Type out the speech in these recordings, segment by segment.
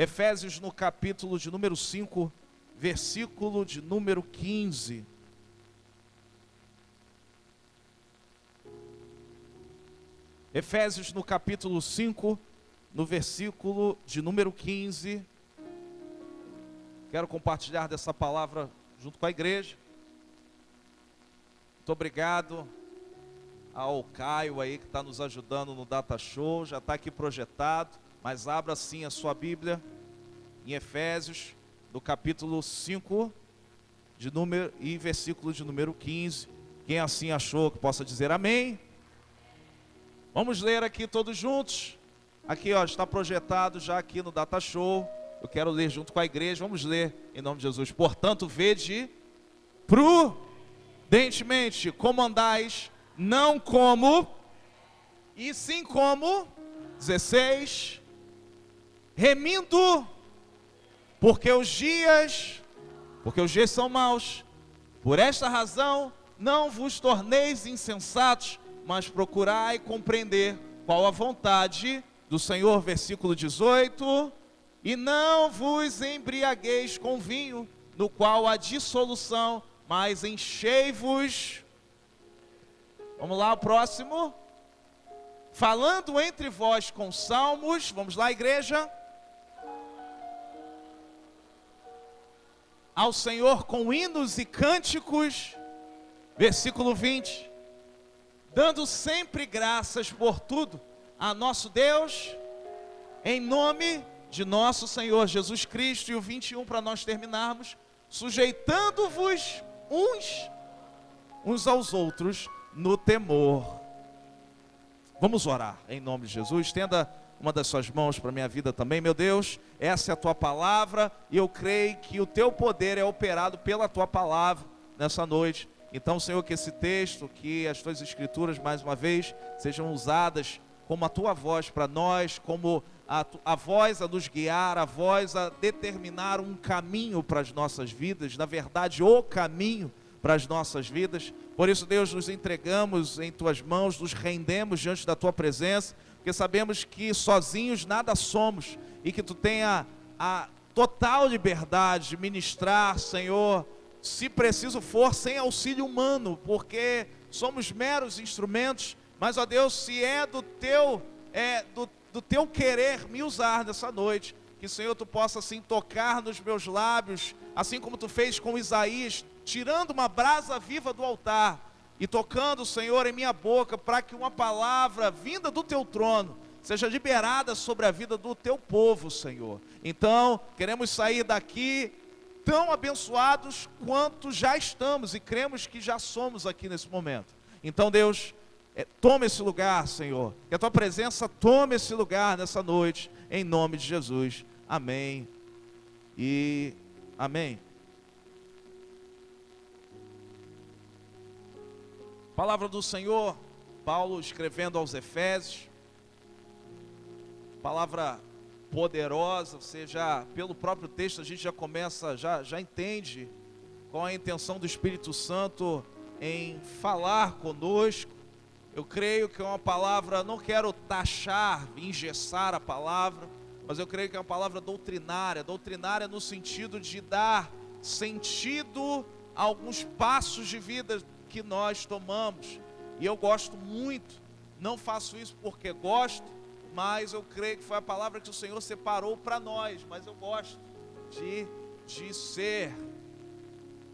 Efésios no capítulo de número 5, versículo de número 15. Efésios no capítulo 5, no versículo de número 15. Quero compartilhar dessa palavra junto com a igreja. Muito obrigado ao Caio aí que está nos ajudando no Data Show. Já está aqui projetado, mas abra sim a sua Bíblia em Efésios, no capítulo 5, e versículo de número 15. Quem assim achou que possa dizer amém. Vamos ler aqui todos juntos. Aqui ó, está projetado já aqui no Data Show. Eu quero ler junto com a igreja. Vamos ler em nome de Jesus. Portanto, vede prudentemente como andais, não como, e sim como, 16, remindo, porque os dias são maus. Por esta razão, não vos torneis insensatos, mas procurai compreender qual a vontade do Senhor. Versículo 18, e não vos embriagueis com vinho, no qual há dissolução, mas enchei-vos. Vamos lá, o próximo. Falando entre vós com salmos. Vamos lá, igreja. Ao Senhor com hinos e cânticos. Versículo 20. Dando sempre graças por tudo a nosso Deus, em nome de nosso Senhor Jesus Cristo. E o 21 para nós terminarmos. Sujeitando-vos uns aos outros no temor. Vamos orar em nome de Jesus. Estenda uma das suas mãos para a minha vida também. Meu Deus, essa é a tua palavra e eu creio que o teu poder é operado pela tua palavra nessa noite. Então, Senhor, que esse texto, que as tuas escrituras mais uma vez sejam usadas como a tua voz para nós, como a voz a nos guiar, a voz a determinar um caminho para as nossas vidas, na verdade o caminho para as nossas vidas. Por isso, Deus, nos entregamos em tuas mãos, nos rendemos diante da tua presença, porque sabemos que sozinhos nada somos e que tu tenha a total liberdade de ministrar, Senhor, se preciso for, sem auxílio humano, porque somos meros instrumentos. Mas, ó Deus, se é do teu querer me usar nessa noite, que, Senhor, tu possa assim tocar nos meus lábios, assim como tu fez com Isaías, tirando uma brasa viva do altar e tocando, Senhor, em minha boca, para que uma palavra vinda do teu trono seja liberada sobre a vida do teu povo, Senhor. Então, queremos sair daqui tão abençoados quanto já estamos e cremos que já somos aqui nesse momento. Então, Deus, toma esse lugar, Senhor, que a tua presença tome esse lugar nessa noite, em nome de Jesus. Amém e amém. Palavra do Senhor, Paulo escrevendo aos Efésios, palavra poderosa. Você já, pelo próprio texto, a gente já começa, já entende qual é a intenção do Espírito Santo em falar conosco. Eu creio que é uma palavra, não quero taxar, engessar a palavra, mas eu creio que é uma palavra doutrinária no sentido de dar sentido a alguns passos de vida que nós tomamos. E eu gosto muito, não faço isso porque gosto, mas eu creio que foi a palavra que o Senhor separou para nós. Mas eu gosto de ser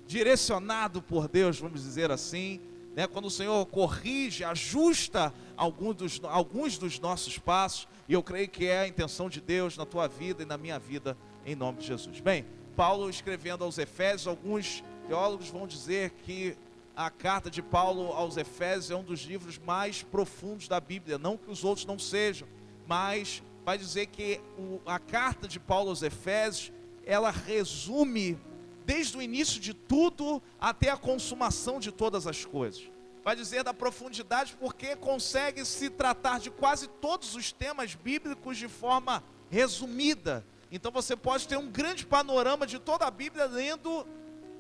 direcionado por Deus, vamos dizer assim, né? Quando o Senhor corrige, ajusta alguns dos nossos passos, e eu creio que é a intenção de Deus na tua vida e na minha vida, em nome de Jesus. Bem, Paulo escrevendo aos Efésios, alguns teólogos vão dizer que a carta de Paulo aos Efésios é um dos livros mais profundos da Bíblia. Não que os outros não sejam, mas vai dizer que a carta de Paulo aos Efésios, ela resume desde o início de tudo até a consumação de todas as coisas. Vai dizer da profundidade porque consegue se tratar de quase todos os temas bíblicos de forma resumida. Então você pode ter um grande panorama de toda a Bíblia lendo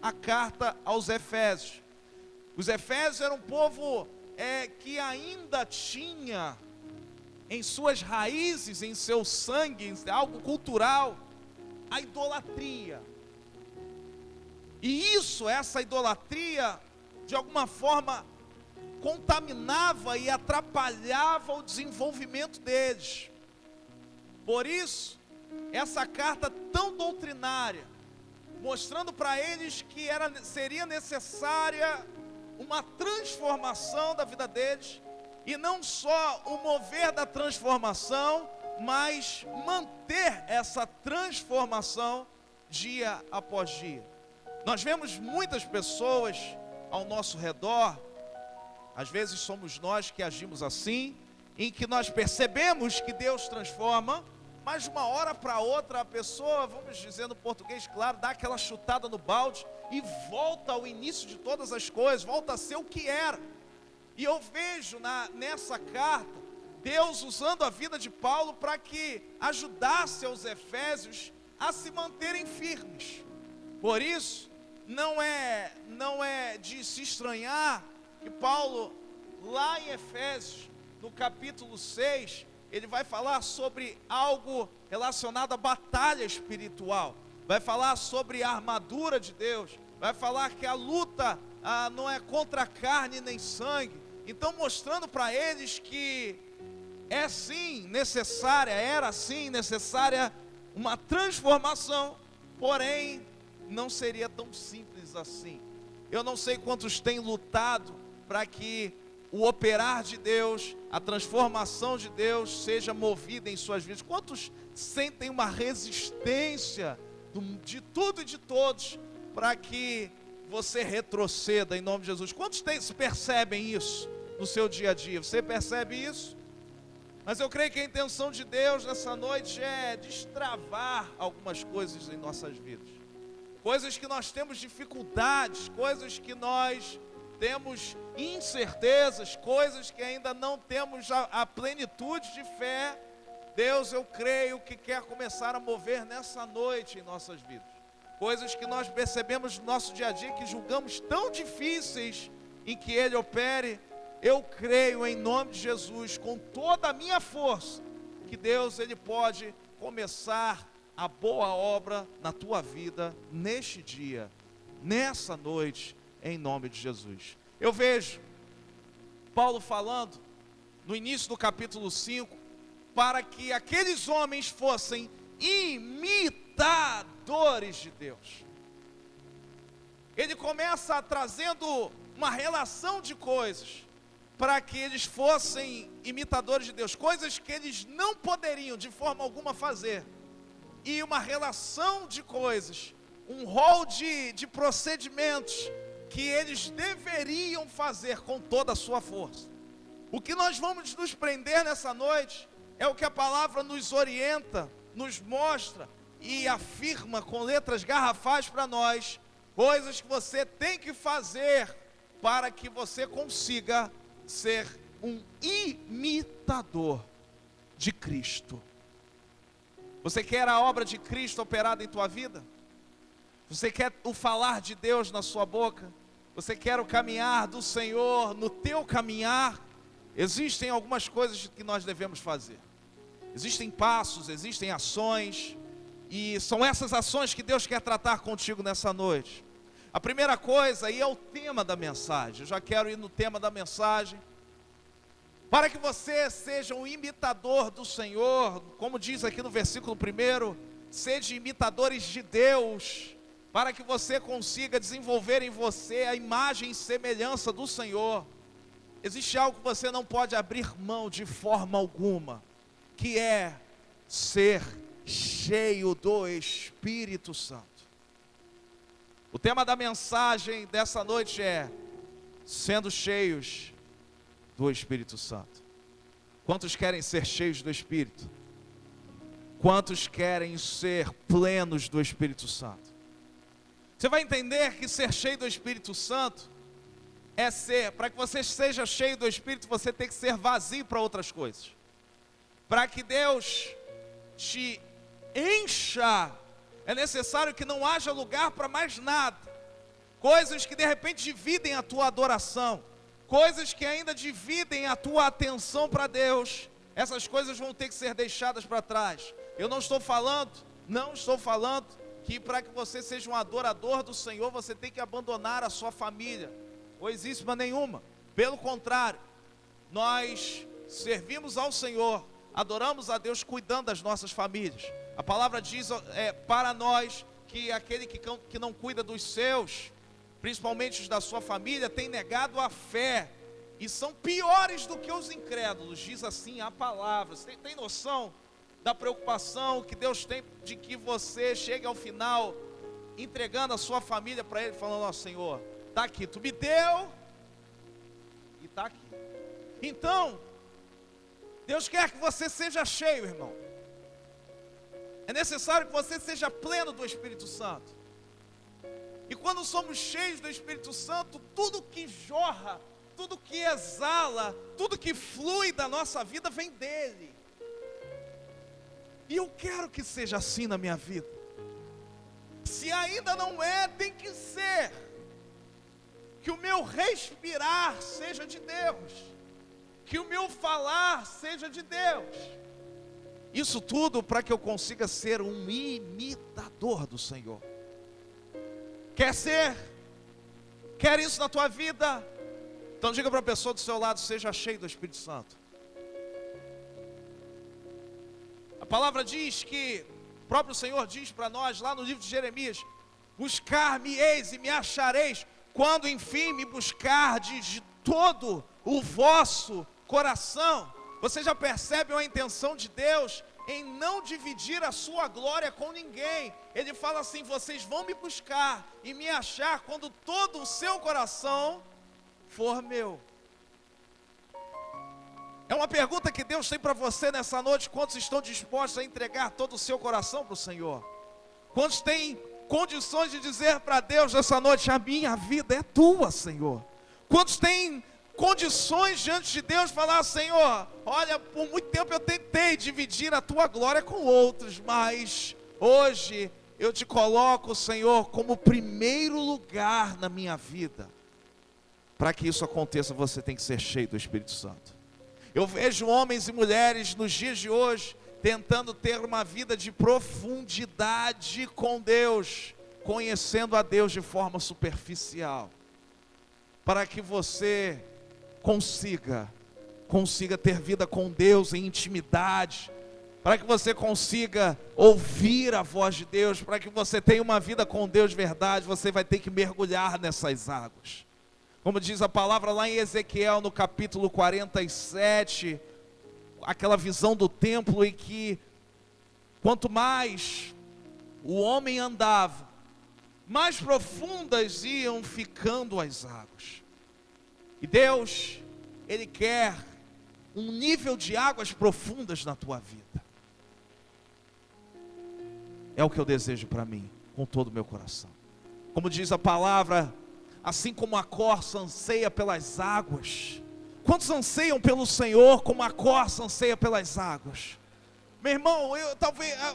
a carta aos Efésios. Os Efésios eram um povo que ainda tinha em suas raízes, em seu sangue, algo cultural, a idolatria. E essa idolatria, de alguma forma, contaminava e atrapalhava o desenvolvimento deles. Por isso, essa carta tão doutrinária, mostrando para eles que seria necessária uma transformação da vida deles, e não só o mover da transformação, mas manter essa transformação dia após dia. Nós vemos muitas pessoas ao nosso redor, às vezes somos nós que agimos assim, em que nós percebemos que Deus transforma, mas de uma hora para outra a pessoa, vamos dizer no português claro, dá aquela chutada no balde e volta ao início de todas as coisas, volta a ser o que era. E eu vejo nessa carta, Deus usando a vida de Paulo para que ajudasse aos efésios a se manterem firmes. Por isso, não é de se estranhar que Paulo, lá em Efésios, no capítulo 6, ele vai falar sobre algo relacionado à batalha espiritual. Vai falar sobre a armadura de Deus. Vai falar que a luta não é contra a carne nem sangue. Então mostrando para eles que era sim necessária uma transformação, porém não seria tão simples assim. Eu não sei quantos têm lutado para que o operar de Deus, a transformação de Deus seja movida em suas vidas. Quantos sentem uma resistência de tudo e de todos para que você retroceda em nome de Jesus? Quantos percebem isso no seu dia a dia? Você percebe isso? Mas eu creio que a intenção de Deus nessa noite é destravar algumas coisas em nossas vidas. Coisas que nós temos dificuldades, coisas que nós temos incertezas, coisas que ainda não temos a plenitude de fé. Deus, eu creio que quer começar a mover nessa noite em nossas vidas. Coisas que nós percebemos no nosso dia a dia, que julgamos tão difíceis em que Ele opere. Eu creio em nome de Jesus, com toda a minha força, que Deus, Ele pode começar a boa obra na tua vida, neste dia, nessa noite, em nome de Jesus. Eu vejo Paulo falando, no início do capítulo 5, para que aqueles homens fossem imitadores de Deus. Ele começa trazendo uma relação de coisas, para que eles fossem imitadores de Deus, coisas que eles não poderiam de forma alguma fazer, e uma relação de coisas, um rol de procedimentos, que eles deveriam fazer com toda a sua força. O que nós vamos nos prender nessa noite, é o que a palavra nos orienta, nos mostra, e afirma com letras garrafais para nós, coisas que você tem que fazer, para que você consiga ser um imitador de Cristo. Você quer a obra de Cristo operada em tua vida? Você quer o falar de Deus na sua boca? Você quer o caminhar do Senhor no teu caminhar? Existem algumas coisas que nós devemos fazer. Existem passos, existem ações, e são essas ações que Deus quer tratar contigo nessa noite. A primeira coisa, e é o tema da mensagem, eu já quero ir no tema da mensagem, para que você seja um imitador do Senhor, como diz aqui no versículo 1, seja imitadores de Deus, para que você consiga desenvolver em você a imagem e semelhança do Senhor. Existe algo que você não pode abrir mão de forma alguma, que é ser cheio do Espírito Santo. O tema da mensagem dessa noite é sendo cheios do Espírito Santo. Quantos querem ser cheios do Espírito? Quantos querem ser plenos do Espírito Santo? Você vai entender que ser cheio do Espírito Santo é ser, para que você seja cheio do Espírito, você tem que ser vazio para outras coisas. Para que Deus te encha, é necessário que não haja lugar para mais nada. Coisas que de repente dividem a tua adoração, coisas que ainda dividem a tua atenção para Deus, essas coisas vão ter que ser deixadas para trás. Eu não estou falando Não estou falando que para que você seja um adorador do Senhor, você tem que abandonar a sua família, coisíssima nenhuma. Pelo contrário, nós servimos ao Senhor, adoramos a Deus cuidando das nossas famílias. A palavra diz para nós que aquele que não cuida dos seus, principalmente os da sua família, tem negado a fé, e são piores do que os incrédulos, diz assim a palavra. Você tem noção da preocupação que Deus tem de que você chegue ao final entregando a sua família para Ele, falando: ó Senhor, está aqui, Tu me deu e está aqui. Então, Deus quer que você seja cheio, irmão. É necessário que você seja pleno do Espírito Santo. E quando somos cheios do Espírito Santo, tudo que jorra, tudo que exala, tudo que flui da nossa vida vem dele. E eu quero que seja assim na minha vida. Se ainda não é, tem que ser. Que o meu respirar seja de Deus, que o meu falar seja de Deus. Isso tudo para que eu consiga ser um imitador do Senhor. Quer ser? Quer isso na tua vida? Então diga para a pessoa do seu lado: seja cheio do Espírito Santo. A palavra diz que, o próprio Senhor diz para nós, lá no livro de Jeremias: buscar-me-eis e me achareis, quando enfim me buscardes de todo o vosso coração. Você já percebe a intenção de Deus em não dividir a sua glória com ninguém. Ele fala assim: vocês vão me buscar e me achar quando todo o seu coração for meu. É uma pergunta que Deus tem para você nessa noite: quantos estão dispostos a entregar todo o seu coração para o Senhor? Quantos têm condições de dizer para Deus nessa noite: a minha vida é tua, Senhor? Quantos têm condições diante de Deus falar: Senhor, olha, por muito tempo eu tentei dividir a tua glória com outros, mas hoje eu te coloco, Senhor, como primeiro lugar na minha vida. Para que isso aconteça, você tem que ser cheio do Espírito Santo. Eu vejo homens e mulheres nos dias de hoje tentando ter uma vida de profundidade com Deus, conhecendo a Deus de forma superficial. Para que você consiga ter vida com Deus em intimidade, para que você consiga ouvir a voz de Deus, para que você tenha uma vida com Deus de verdade, você vai ter que mergulhar nessas águas. Como diz a palavra lá em Ezequiel, no capítulo 47, aquela visão do templo em que quanto mais o homem andava, mais profundas iam ficando as águas. E Deus, Ele quer um nível de águas profundas na tua vida. É o que eu desejo para mim, com todo o meu coração. Como diz a palavra: assim como a corça anseia pelas águas. Quantos anseiam pelo Senhor como a corça anseia pelas águas? Meu irmão,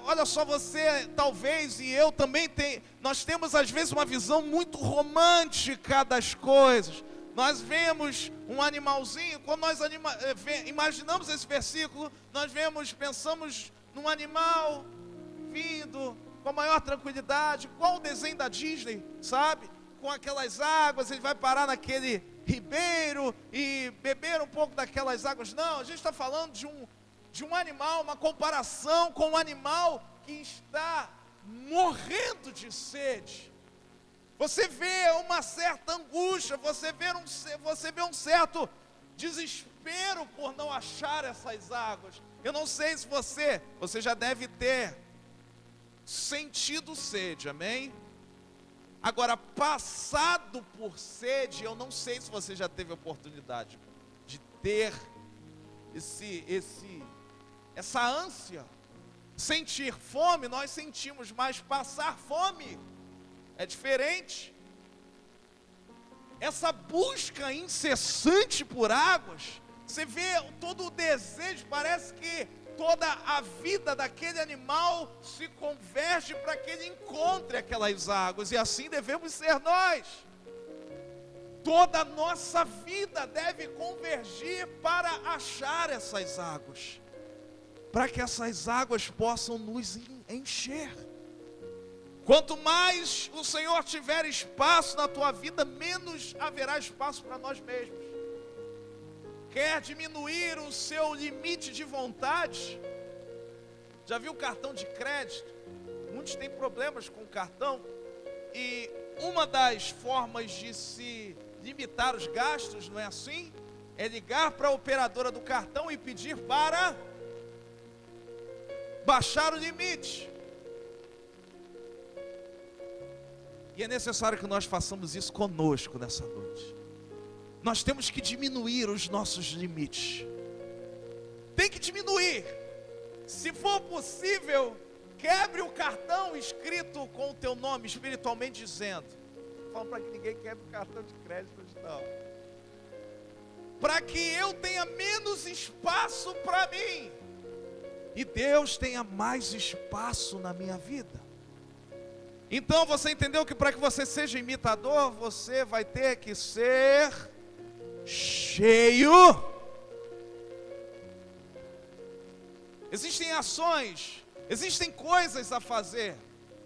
olha só, você talvez e eu também nós temos às vezes uma visão muito romântica das coisas. Nós vemos um animalzinho, quando nós imaginamos esse versículo, pensamos num animal vindo com a maior tranquilidade, igual o desenho da Disney, sabe? Com aquelas águas, ele vai parar naquele ribeiro e beber um pouco daquelas águas. Não, a gente está falando de um animal, uma comparação com um animal que está morrendo de sede. Você vê uma certa angústia, você vê um certo desespero por não achar essas águas. Eu não sei se você já deve ter sentido sede, amém? Agora, passado por sede, eu não sei se você já teve a oportunidade de ter essa ânsia. Sentir fome, nós sentimos, mas passar fome é diferente. Essa busca incessante por águas, você vê todo o desejo, parece que toda a vida daquele animal se converge para que ele encontre aquelas águas, e assim devemos ser nós. Toda a nossa vida deve convergir para achar essas águas, para que essas águas possam nos encher. Quanto mais o Senhor tiver espaço na tua vida, menos haverá espaço para nós mesmos. Quer diminuir o seu limite de vontade? Já viu cartão de crédito? Muitos têm problemas com o cartão. E uma das formas de se limitar os gastos, não é assim? É ligar para a operadora do cartão e pedir para baixar o limite. E é necessário que nós façamos isso conosco nessa noite. Nós temos que diminuir os nossos limites. Tem que diminuir. Se for possível, quebre o cartão escrito com o teu nome, espiritualmente dizendo. Fala para que ninguém quebre o cartão de crédito hoje não. Para que eu tenha menos espaço para mim. E Deus tenha mais espaço na minha vida. Então você entendeu que para que você seja imitador, você vai ter que ser cheio. Existem ações, existem coisas a fazer.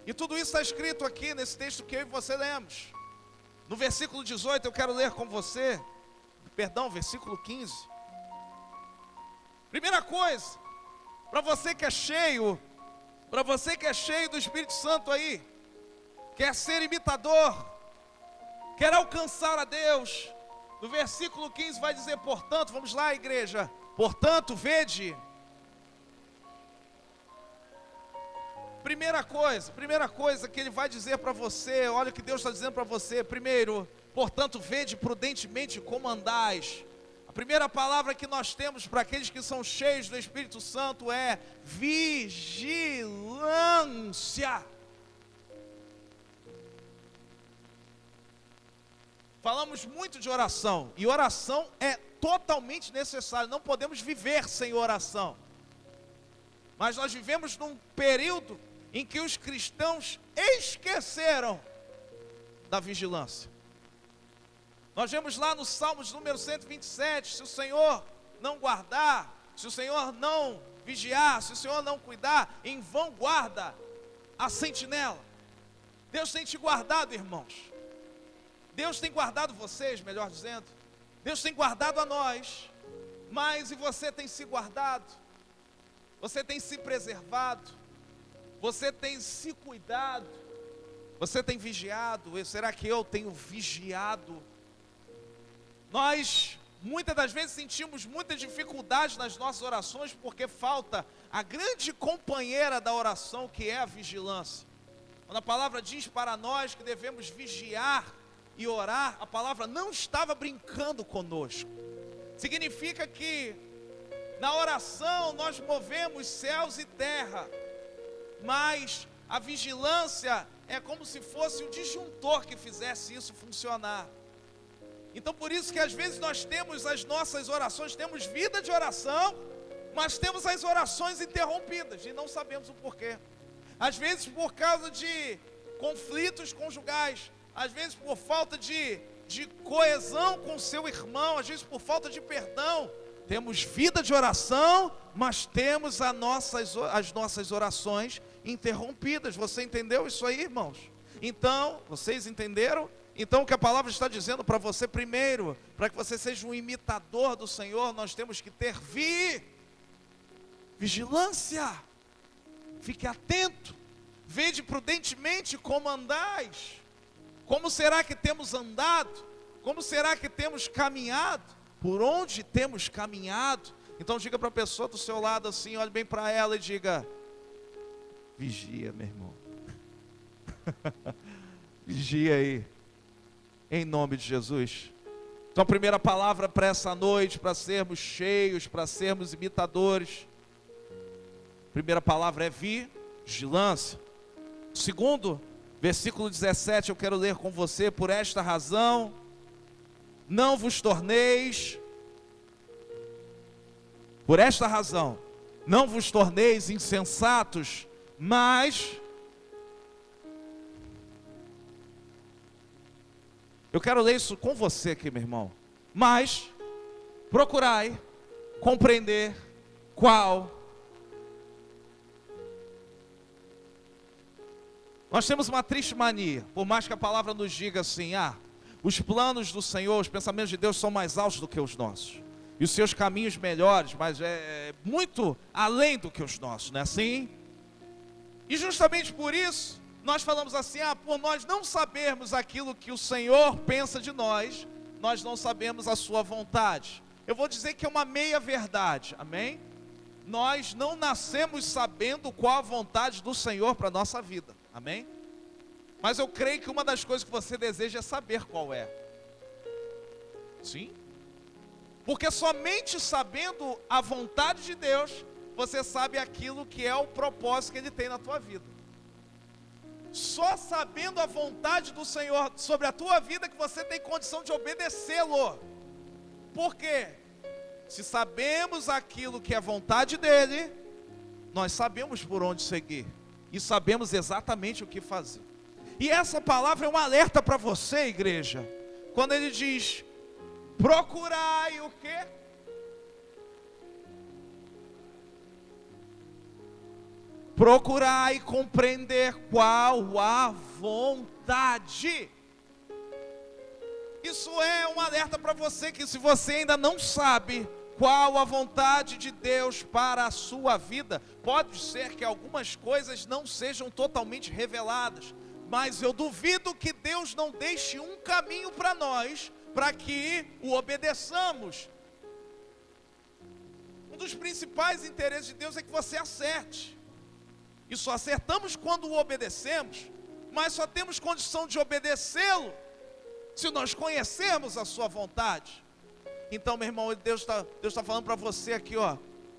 E tudo isso está escrito aqui nesse texto que eu e você lemos. No versículo 18 eu quero ler com você. Perdão, versículo 15. Primeira coisa, para você que é cheio, para você que é cheio do Espírito Santo aí, quer ser imitador, quer alcançar a Deus, no versículo 15 vai dizer, portanto, vamos lá igreja, portanto, vede. Primeira coisa que ele vai dizer para você, olha o que Deus está dizendo para você. Primeiro, portanto, vede prudentemente como andais. A primeira palavra que nós temos para aqueles que são cheios do Espírito Santo é vigilância. Falamos muito de oração, e oração é totalmente necessária, não podemos viver sem oração. Mas nós vivemos num período em que os cristãos esqueceram da vigilância. Nós vemos lá no Salmos número 127, se o Senhor não guardar, se o Senhor não vigiar, se o Senhor não cuidar, em vão guarda a sentinela. Deus tem te guardado, irmãos. Deus tem guardado vocês, melhor dizendo. Deus tem guardado a nós. Mas e você tem se guardado? Você tem se preservado? Você tem se cuidado? Você tem vigiado? Será que eu tenho vigiado? Nós, muitas das vezes, sentimos muita dificuldade nas nossas orações porque falta a grande companheira da oração, que é a vigilância. Quando a palavra diz para nós que devemos vigiar e orar, a palavra não estava brincando conosco. Significa que na oração nós movemos céus e terra, mas a vigilância é como se fosse o disjuntor que fizesse isso funcionar. Então por isso que às vezes nós temos as nossas orações, temos vida de oração, mas temos as orações interrompidas e não sabemos o porquê. Às vezes por causa de conflitos conjugais, às vezes por falta de coesão com o seu irmão, às vezes por falta de perdão. Temos vida de oração, mas temos as nossas orações interrompidas. Você entendeu isso aí, irmãos? Então, vocês entenderam? Então o que a palavra está dizendo para você, primeiro, para que você seja um imitador do Senhor, nós temos que ter vigilância. Fique atento, vede prudentemente como andais. Como será que temos andado? Como será que temos caminhado? Por onde temos caminhado? Então diga para a pessoa do seu lado assim, olhe bem para ela e diga: vigia, meu irmão. Vigia aí, em nome de Jesus. Então a primeira palavra para essa noite, para sermos cheios, para sermos imitadores, a primeira palavra é vigilância. Segundo, versículo 17, eu quero ler com você: por esta razão, não vos torneis, por esta razão, não vos torneis insensatos, mas, eu quero ler isso com você aqui, meu irmão, mas, procurai compreender qual Nós temos uma triste mania, por mais que a palavra nos diga assim, os planos do Senhor, os pensamentos de Deus são mais altos do que os nossos. E os seus caminhos melhores, mas é muito além do que os nossos, não é assim? E justamente por isso, nós falamos assim, por nós não sabermos aquilo que o Senhor pensa de nós, nós não sabemos a sua vontade. Eu vou dizer que é uma meia verdade, amém? Nós não nascemos sabendo qual a vontade do Senhor para a nossa vida, amém? Mas eu creio que uma das coisas que você deseja é saber qual é. Sim? Porque somente sabendo a vontade de Deus, você sabe aquilo que é o propósito que Ele tem na tua vida. Só sabendo a vontade do Senhor sobre a tua vida que você tem condição de obedecê-lo. Por quê? Se sabemos aquilo que é vontade dEle, nós sabemos por onde seguir. E sabemos exatamente o que fazer. E essa palavra é um alerta para você, igreja. Quando Ele diz, procurai o quê? Procurai compreender qual a vontade. Isso é um alerta para você, que se você ainda não sabe qual a vontade de Deus para a sua vida, pode ser que algumas coisas não sejam totalmente reveladas, mas eu duvido que Deus não deixe um caminho para nós, para que o obedeçamos. Um dos principais interesses de Deus é que você acerte. E só acertamos quando o obedecemos, mas só temos condição de obedecê-lo se nós conhecermos a sua vontade. Então, meu irmão, Deus está falando para você aqui,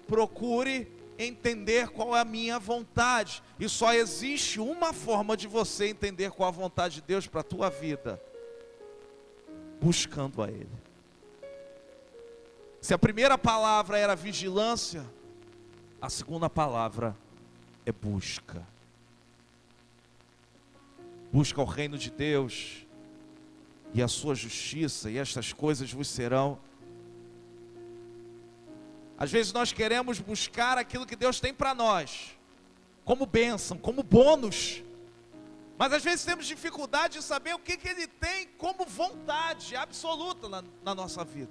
procure entender qual é a minha vontade. E só existe uma forma de você entender qual é a vontade de Deus para a tua vida: buscando a Ele. Se a primeira palavra era vigilância, a segunda palavra é busca. Busca o reino de Deus e a sua justiça, e estas coisas vos serão. Às vezes nós queremos buscar aquilo que Deus tem para nós, como bênção, como bônus, mas às vezes temos dificuldade de saber o que Ele tem como vontade absoluta na nossa vida.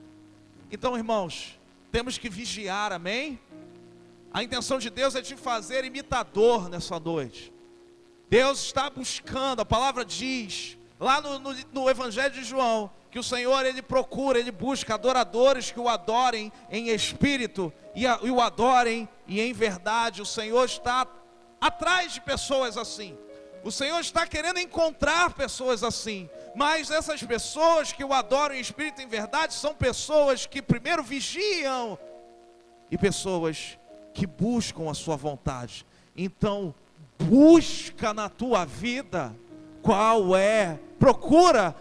Então, irmãos, temos que vigiar, amém? A intenção de Deus é te fazer imitador nessa noite. Deus está buscando, a palavra diz, lá no Evangelho de João, que o Senhor, Ele procura, Ele busca adoradores que o adorem em espírito e o adorem e em verdade. O Senhor está atrás de pessoas assim. O Senhor está querendo encontrar pessoas assim. Mas essas pessoas que o adoram em espírito e em verdade são pessoas que primeiro vigiam e pessoas que buscam a sua vontade. Então, busca na tua vida qual é, procura,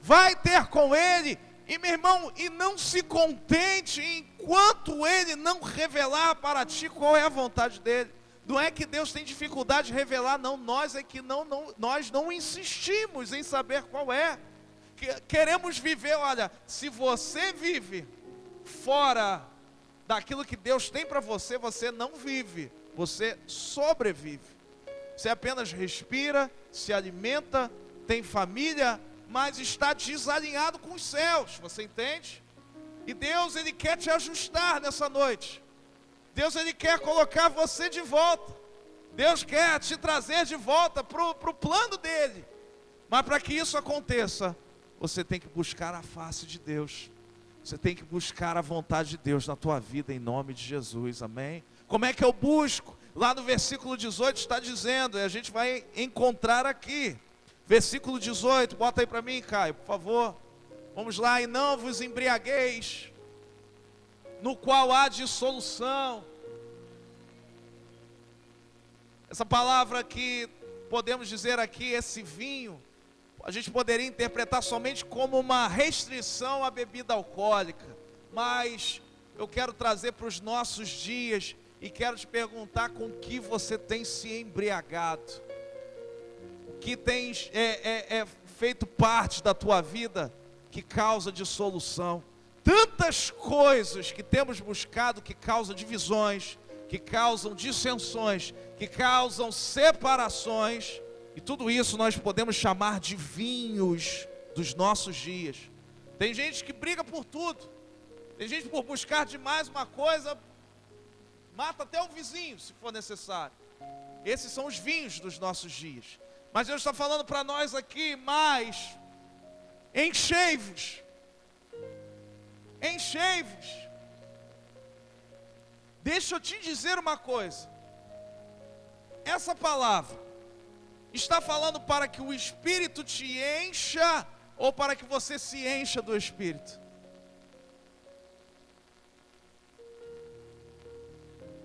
vai ter com Ele, e meu irmão, e não se contente enquanto Ele não revelar para ti qual é a vontade dEle. Não é que Deus tem dificuldade de revelar, não, nós é que nós não insistimos em saber qual é. Queremos viver, olha, se você vive fora daquilo que Deus tem para você, você não vive, você sobrevive. Você apenas respira, se alimenta, tem família, mas está desalinhado com os céus, você entende? E Deus, Ele quer te ajustar nessa noite. Deus, Ele quer colocar você de volta. Deus quer te trazer de volta para o plano dEle. Mas para que isso aconteça, você tem que buscar a face de Deus. Você tem que buscar a vontade de Deus na tua vida, em nome de Jesus, amém? Como é que eu busco? Lá no versículo 18 está dizendo, e a gente vai encontrar aqui. Versículo 18, bota aí para mim, Caio, por favor. Vamos lá, e não vos embriagueis, no qual há dissolução. Essa palavra que podemos dizer aqui, esse vinho, a gente poderia interpretar somente como uma restrição à bebida alcoólica. Mas eu quero trazer para os nossos dias e quero te perguntar com que você tem se embriagado. O que tem feito parte da tua vida que causa dissolução. Tantas coisas que temos buscado que causam divisões, que causam dissensões, que causam separações. E tudo isso nós podemos chamar de vinhos dos nossos dias. Tem gente que briga por tudo. Tem gente por buscar demais uma coisa, mata até o vizinho, se for necessário. Esses são os vinhos dos nossos dias. Mas Deus está falando para nós aqui, mais enchei-vos. Enchei-vos. Deixa eu te dizer uma coisa. Essa palavra está falando para que o Espírito te encha ou para que você se encha do Espírito?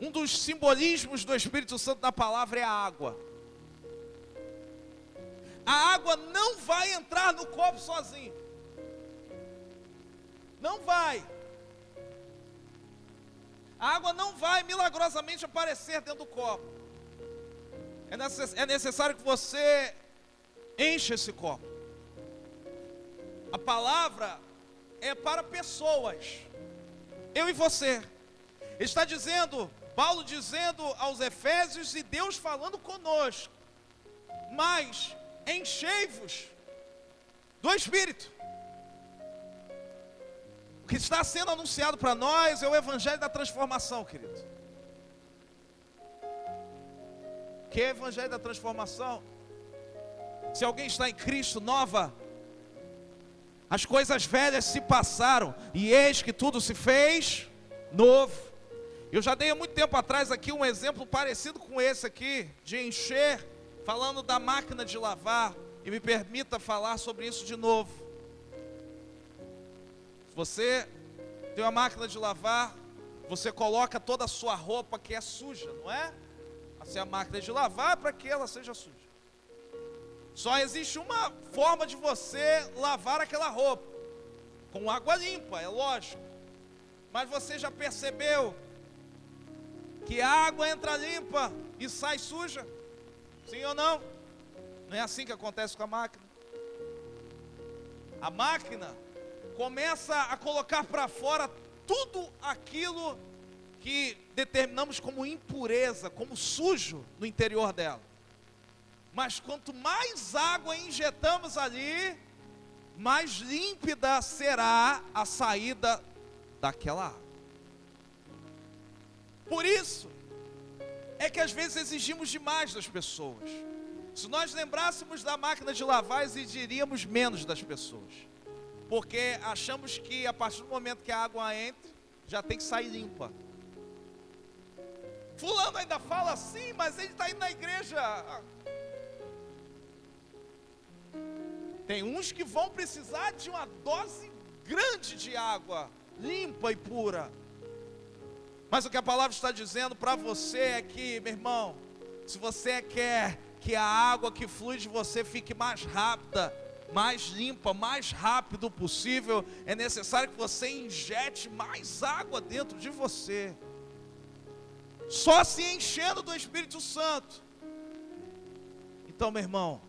Um dos simbolismos do Espírito Santo na palavra é a água. A água não vai entrar no copo sozinho. Não vai. A água não vai milagrosamente aparecer dentro do copo. É necessário que você encha esse copo. A palavra é para pessoas. Eu e você. Está dizendo, Paulo dizendo aos Efésios e Deus falando conosco. Mas enchei-vos do Espírito. O que está sendo anunciado para nós é o Evangelho da transformação, querido. O que é o Evangelho da transformação? Se alguém está em Cristo, nova, as coisas velhas se passaram, e eis que tudo se fez novo. Eu já dei há muito tempo atrás aqui um exemplo parecido com esse aqui, de encher, falando da máquina de lavar, e me permita falar sobre isso de novo. Você tem uma máquina de lavar, você coloca toda a sua roupa que é suja, não é? Assim, a máquina de lavar é para que ela seja suja. Só existe uma forma de você lavar aquela roupa, com água limpa, é lógico. Mas você já percebeu que a água entra limpa e sai suja? Sim ou não? Não é assim que acontece com a máquina? A máquina começa a colocar para fora tudo aquilo que determinamos como impureza, como sujo no interior dela. Mas quanto mais água injetamos ali, mais límpida será a saída daquela água. Por isso é que às vezes exigimos demais das pessoas. Se nós lembrássemos da máquina de lavar, exigiríamos menos das pessoas. Porque achamos que a partir do momento que a água entra, já tem que sair limpa. Fulano ainda fala assim, mas ele está indo na igreja. Tem uns que vão precisar de uma dose grande de água, limpa e pura. Mas o que a palavra está dizendo para você é que, meu irmão, se você quer que a água que flui de você fique mais rápida, mais limpa, mais rápido possível, é necessário que você injete mais água dentro de você. Só se enchendo do Espírito Santo. Então, meu irmão,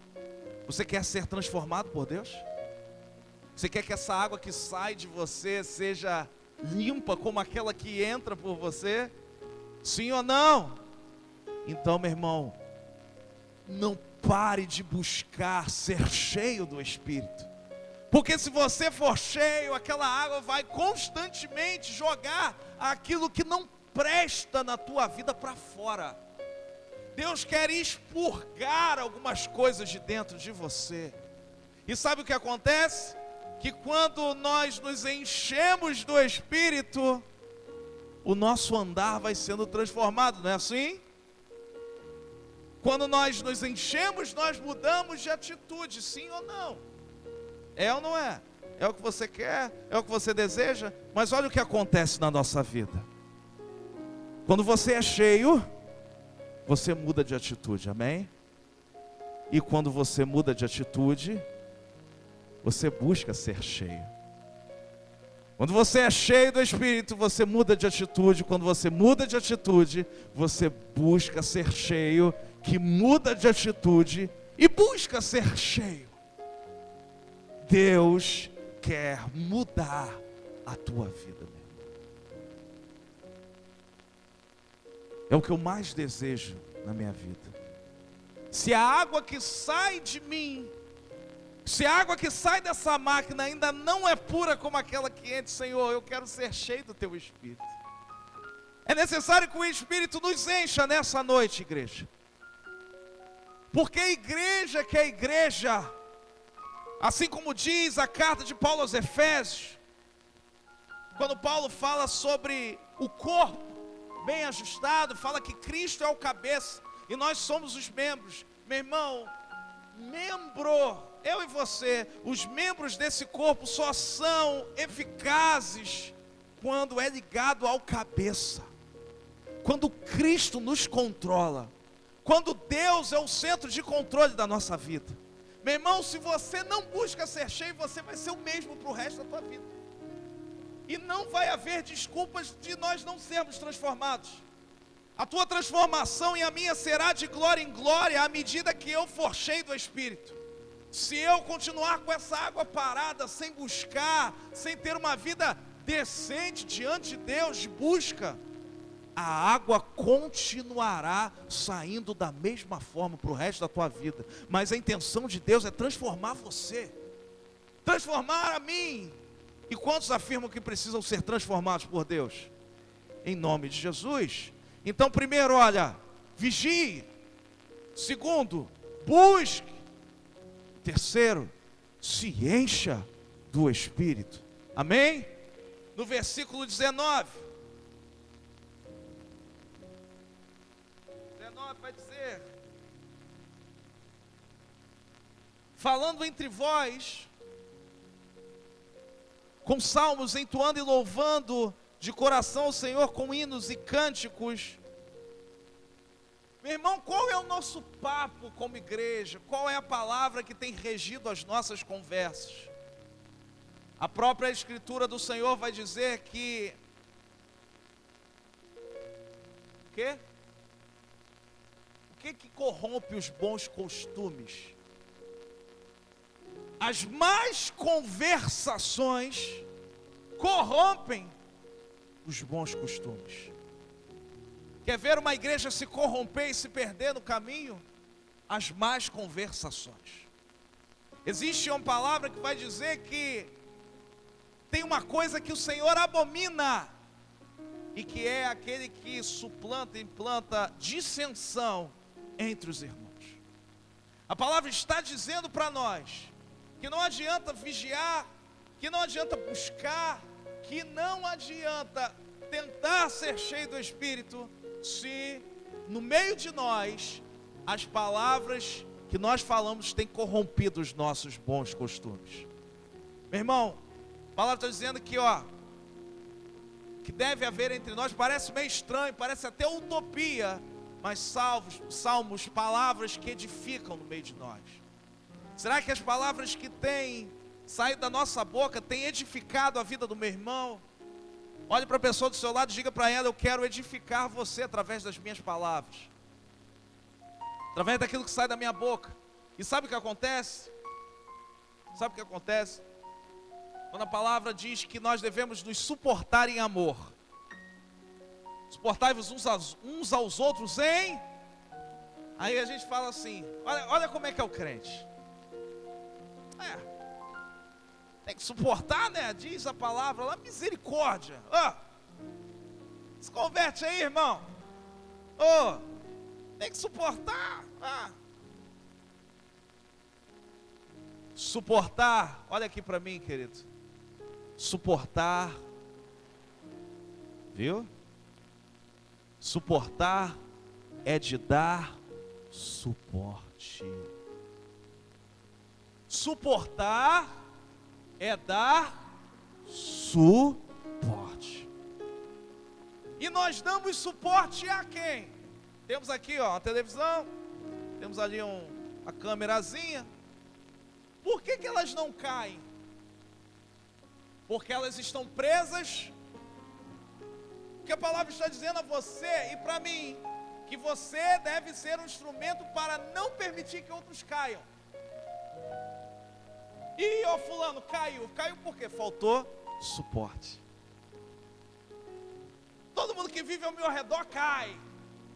você quer ser transformado por Deus? Você quer que essa água que sai de você seja limpa como aquela que entra por você? Sim ou não? Então, meu irmão, não pare de buscar ser cheio do Espírito. Porque se você for cheio, aquela água vai constantemente jogar aquilo que não presta na tua vida para fora. Deus quer expurgar algumas coisas de dentro de você. E sabe o que acontece? Que quando nós nos enchemos do Espírito, o nosso andar vai sendo transformado, não é assim? Quando nós nos enchemos, nós mudamos de atitude, sim ou não? É ou não é? É o que você quer? É o que você deseja? Mas olha o que acontece na nossa vida. Quando você é cheio, você muda de atitude, amém? E quando você muda de atitude, você busca ser cheio. Quando você é cheio do Espírito, você muda de atitude. Quando você muda de atitude, você busca ser cheio, que muda de atitude e busca ser cheio. Deus quer mudar a tua vida, meu irmão. É o que eu mais desejo na minha vida. Se a água que sai de mim, se a água que sai dessa máquina ainda não é pura como aquela que entra, Senhor, eu quero ser cheio do Teu Espírito. É necessário que o Espírito nos encha nessa noite, igreja. Porque a igreja que é a igreja, assim como diz a carta de Paulo aos Efésios, quando Paulo fala sobre o corpo bem ajustado, fala que Cristo é o cabeça e nós somos os membros. Meu irmão, eu e você, os membros desse corpo só são eficazes quando é ligado ao cabeça. Quando Cristo nos controla, quando Deus é o centro de controle da nossa vida. Meu irmão, se você não busca ser cheio, você vai ser o mesmo para o resto da tua vida. E não vai haver desculpas de nós não sermos transformados. A tua transformação e a minha será de glória em glória à medida que eu for cheio do Espírito. Se eu continuar com essa água parada, sem buscar, sem ter uma vida decente diante de Deus, de busca, a água continuará saindo da mesma forma para o resto da tua vida. Mas a intenção de Deus é transformar você, transformar a mim. E quantos afirmam que precisam ser transformados por Deus? Em nome de Jesus. Então, primeiro, olha, vigie. Segundo, busque. Terceiro, se encha do Espírito. Amém? No versículo 19 vai dizer: falando entre vós, com salmos, entoando e louvando de coração ao Senhor com hinos e cânticos. Meu irmão, qual é o nosso papo como igreja? Qual é a palavra que tem regido as nossas conversas? A própria Escritura do Senhor vai dizer que... O quê? O que corrompe os bons costumes? As más conversações corrompem os bons costumes. Quer ver uma igreja se corromper e se perder no caminho? As más conversações. Existe uma palavra que vai dizer que tem uma coisa que o Senhor abomina, e que é aquele que suplanta, implanta dissensão entre os irmãos. A palavra está dizendo para nós que não adianta vigiar, que não adianta buscar, que não adianta tentar ser cheio do Espírito, se no meio de nós as palavras que nós falamos têm corrompido os nossos bons costumes. Meu irmão, a palavra está dizendo que que deve haver entre nós, parece meio estranho, parece até utopia, mas salmos, palavras que edificam no meio de nós. Será que as palavras que têm saído da nossa boca têm edificado a vida do meu irmão? Olhe para a pessoa do seu lado e diga para ela: eu quero edificar você através das minhas palavras, através daquilo que sai da minha boca. E sabe o que acontece? Sabe o que acontece? Quando a palavra diz que nós devemos nos suportar em amor. Suportai-vos uns aos outros em... Aí a gente fala assim, olha como é que é o crente. Tem que suportar, né? Diz a palavra lá, misericórdia. Se converte aí, irmão. Tem que suportar. Suportar, olha aqui para mim, querido. Suportar, viu? Suportar é de dar suporte. Suportar é dar suporte. E nós damos suporte a quem? Temos aqui, ó, a televisão, temos ali uma câmerazinha. Por que elas não caem? Porque elas estão presas. Porque a palavra está dizendo a você e para mim que você deve ser um instrumento para não permitir que outros caiam. E fulano caiu por quê? Faltou suporte. Todo mundo que vive ao meu redor cai.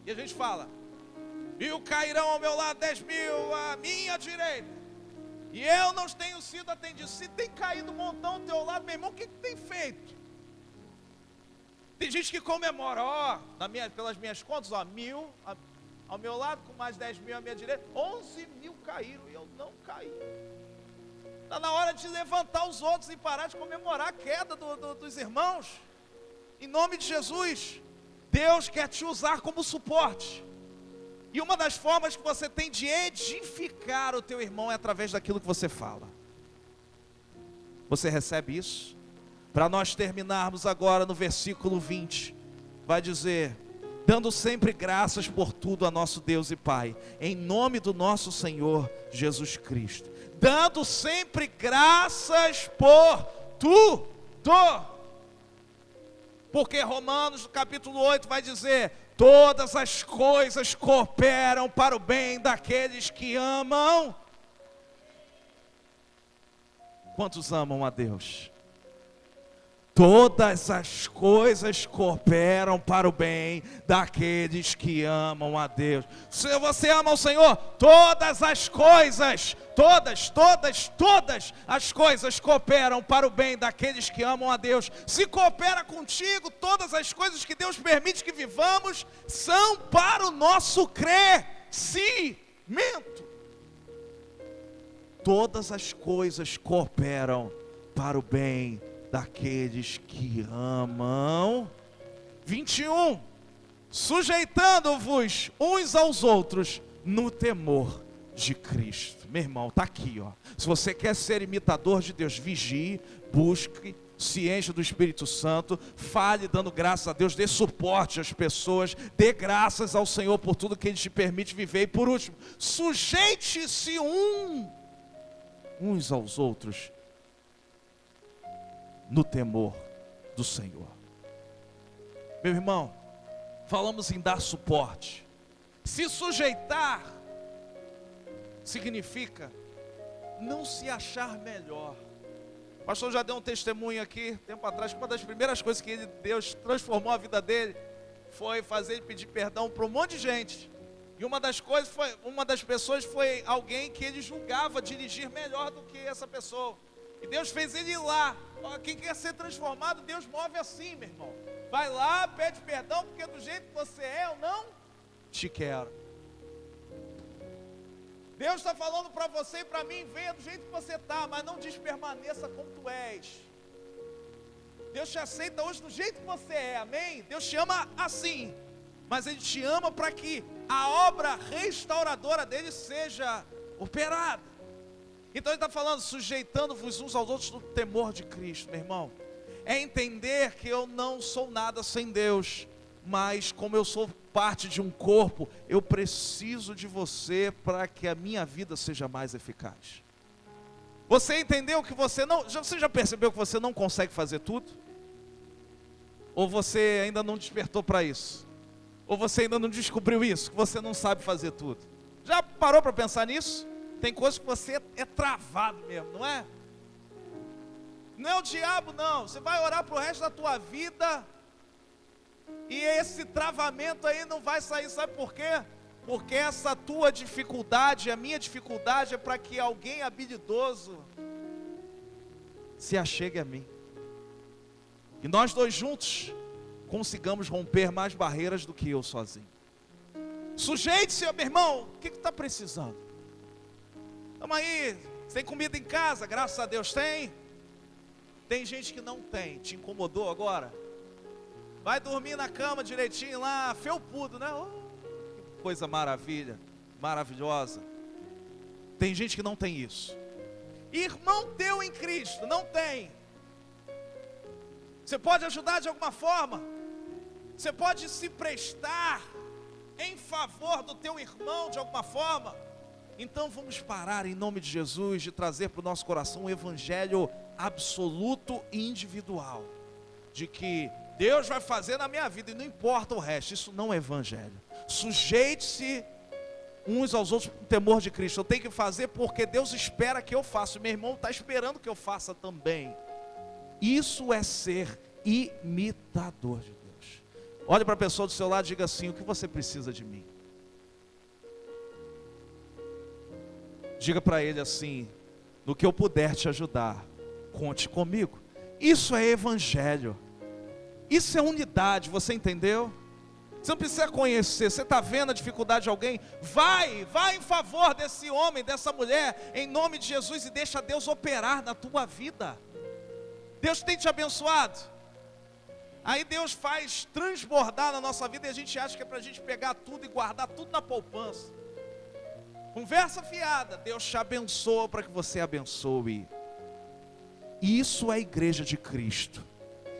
E a gente fala: 1000 cairão ao meu lado, 10.000 à minha direita, e eu não tenho sido atendido. Se tem caído um montão ao teu lado, meu irmão, o que tem feito? Tem gente que comemora, pelas minhas contas, 1.000 ao meu lado, com mais 10.000 à minha direita, 11.000 caíram e eu não caí. Está na hora de levantar os outros e parar de comemorar a queda dos irmãos. Em nome de Jesus, Deus quer te usar como suporte. E uma das formas que você tem de edificar o teu irmão é através daquilo que você fala. Você recebe isso? Para nós terminarmos agora no versículo 20, vai dizer: dando sempre graças por tudo a nosso Deus e Pai, em nome do nosso Senhor Jesus Cristo. Dando sempre graças por tudo. Porque Romanos, capítulo 8, vai dizer: todas as coisas cooperam para o bem daqueles que amam. Quantos amam a Deus? Todas as coisas cooperam para o bem daqueles que amam a Deus. Se você ama o Senhor, todas as coisas, todas as coisas cooperam para o bem daqueles que amam a Deus. Se coopera contigo, todas as coisas que Deus permite que vivamos são para o nosso crescimento. Todas as coisas cooperam para o bem daqueles que amam. 21. Sujeitando-vos uns aos outros no temor de Cristo. Meu irmão, está aqui, ó. Se você quer ser imitador de Deus, vigie, busque, se enche do Espírito Santo, fale dando graças a Deus, dê suporte às pessoas, dê graças ao Senhor por tudo que Ele te permite viver. E por último, sujeite-se uns aos outros no temor do Senhor. Meu irmão, falamos em dar suporte. Se sujeitar significa não se achar melhor. O pastor já deu um testemunho aqui, tempo atrás, que uma das primeiras coisas que Deus transformou a vida dele foi fazer ele pedir perdão para um monte de gente. E uma das pessoas foi alguém que ele julgava dirigir melhor do que essa pessoa. E Deus fez ele ir lá. Quem quer ser transformado, Deus move assim, meu irmão. Vai lá, pede perdão, porque do jeito que você é, eu não te quero. Deus está falando para você e para mim: venha do jeito que você está, mas não permaneça como tu és. Deus te aceita hoje do jeito que você é, amém? Deus te ama assim, mas Ele te ama para que a obra restauradora dele seja operada. Então Ele está falando: sujeitando-vos uns aos outros no temor de Cristo, meu irmão. É entender que eu não sou nada sem Deus, mas como eu sou parte de um corpo, eu preciso de você para que a minha vida seja mais eficaz. Você entendeu que você já percebeu que você não consegue fazer tudo? Ou você ainda não despertou para isso? Ou você ainda não descobriu isso, que você não sabe fazer tudo? Já parou para pensar nisso? Tem coisas que você é travado mesmo, não é? Não é o diabo, não. Você vai orar para o resto da tua vida e esse travamento aí não vai sair. Sabe por quê? Porque essa tua dificuldade, a minha dificuldade, é para que alguém habilidoso se achegue a mim. E nós dois juntos consigamos romper mais barreiras do que eu sozinho. Sujeite-se, meu irmão. O que está precisando? Estamos aí. Você tem comida em casa? Graças a Deus tem. Tem gente que não tem. Te incomodou agora? Vai dormir na cama direitinho lá, felpudo, né? Oh, que coisa maravilhosa. Tem gente que não tem isso. Irmão teu em Cristo, não tem. Você pode ajudar de alguma forma? Você pode se prestar em favor do teu irmão de alguma forma? Então vamos parar em nome de Jesus de trazer para o nosso coração um evangelho absoluto e individual, de que Deus vai fazer na minha vida e não importa o resto. Isso não é evangelho. Sujeite-se uns aos outros com o temor de Cristo. Eu tenho que fazer porque Deus espera que eu faça. Meu irmão está esperando que eu faça também. Isso é ser imitador de Deus. Olhe para a pessoa do seu lado e diga assim: o que você precisa de mim? Diga para ele assim: no que eu puder te ajudar, conte comigo. Isso é evangelho. Isso é unidade, você entendeu? Você não precisa conhecer. Você está vendo a dificuldade de alguém? Vai em favor desse homem, dessa mulher, em nome de Jesus, e deixa Deus operar na tua vida. Deus tem te abençoado. Aí Deus faz transbordar na nossa vida e a gente acha que é para a gente pegar tudo e guardar tudo na poupança. Conversa fiada. Deus te abençoa para que você abençoe. Isso é a igreja de Cristo.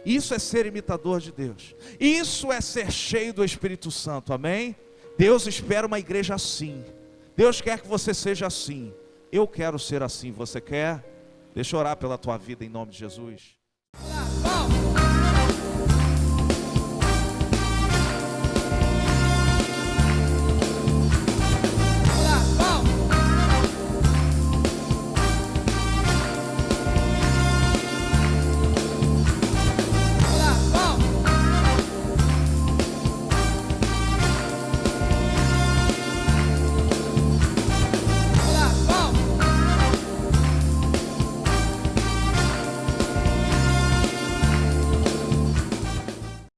Isso é ser imitador de Deus. Isso é ser cheio do Espírito Santo, amém? Deus espera uma igreja assim. Deus quer que você seja assim. Eu quero ser assim, você quer? Deixa eu orar pela tua vida em nome de Jesus.